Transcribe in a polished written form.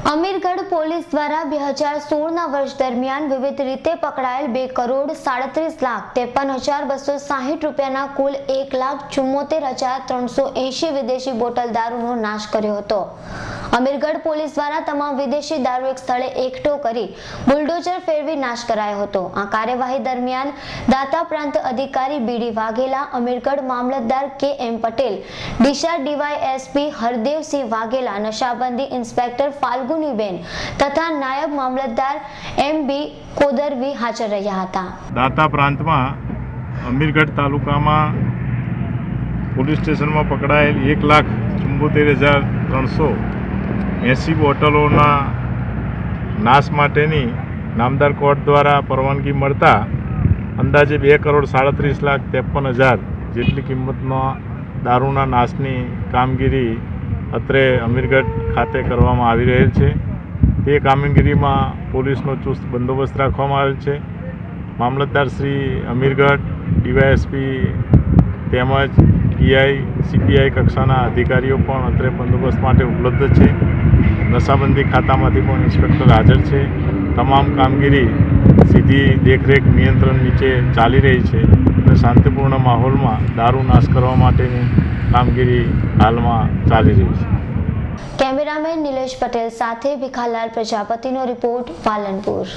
Amirgadh police દ્વારા 2016ના વર્ષ દરમિયાન વિવિધ રીતે પકડાયેલ 2,37,53,260 રૂપિયાના કુલ 1,74,380 વિદેશી બોટલ દારૂનો નાશ કર્યો હતો। અમીરગઢ પોલીસ દ્વારા તમામ વિદેશી દારૂ એક સ્થળે એકઠો કરી બુલડોઝર ફેરવી નાશ કરાયો હતો। આ કાર્યવાહી દરમિયાન દાતા પ્રાંત અધિકારી બીડી વાઘેલા, અમીરગઢ મામલતદાર કે.એમ. પટેલ, ડીસા ડીવાયએસપી હરદેવસિંહ વાઘેલા, નશાબંધી ઇન્સ્પેક્ટર ફાલ્ગુનીબેન તથા નાયબ મામલતદાર એમ.બી. કોદરવી હાજર રહ્યા હતા। દાતા પ્રાંતમાં અમીરગઢ તાલુકામાં પોલીસ સ્ટેશનમાં પકડાયેલ 1,74,380 બોટલોના નાશ માટેની નામદાર કોર્ટ દ્વારા પરવાનગી મળતા અંદાજે 2,37,53,000 જેટલી કિંમતના દારૂના નાશની કામગીરી અત્રે અમીરગઢ ખાતે કરવામાં આવી રહેલ છે। તે કામગીરીમાં પોલીસનો ચુસ્ત બંદોબસ્ત રાખવામાં આવેલ છે। મામલતદાર શ્રી અમીરગઢ, ડીવાયએસપી તેમજ પીઆઈ, સીપીઆઈ કક્ષાના અધિકારીઓ પણ અત્રે બંદોબસ્ત માટે ઉપલબ્ધ છે। નશાબંધી ખાતામાંથી પણ ઇન્સ્પેક્ટર હાજર છે। તમામ કામગીરી સીધી દેખરેખ નિયંત્રણ નીચે ચાલી રહી છે અને શાંતિપૂર્ણ માહોલમાં દારૂ નાશ કરવા માટેની કામગીરી હાલમાં ચાલી રહી છે। કેમેરામેન નિલેશ પટેલ સાથે ભીખાલાલ પ્રજાપતિનો રિપોર્ટ, પાલનપુર।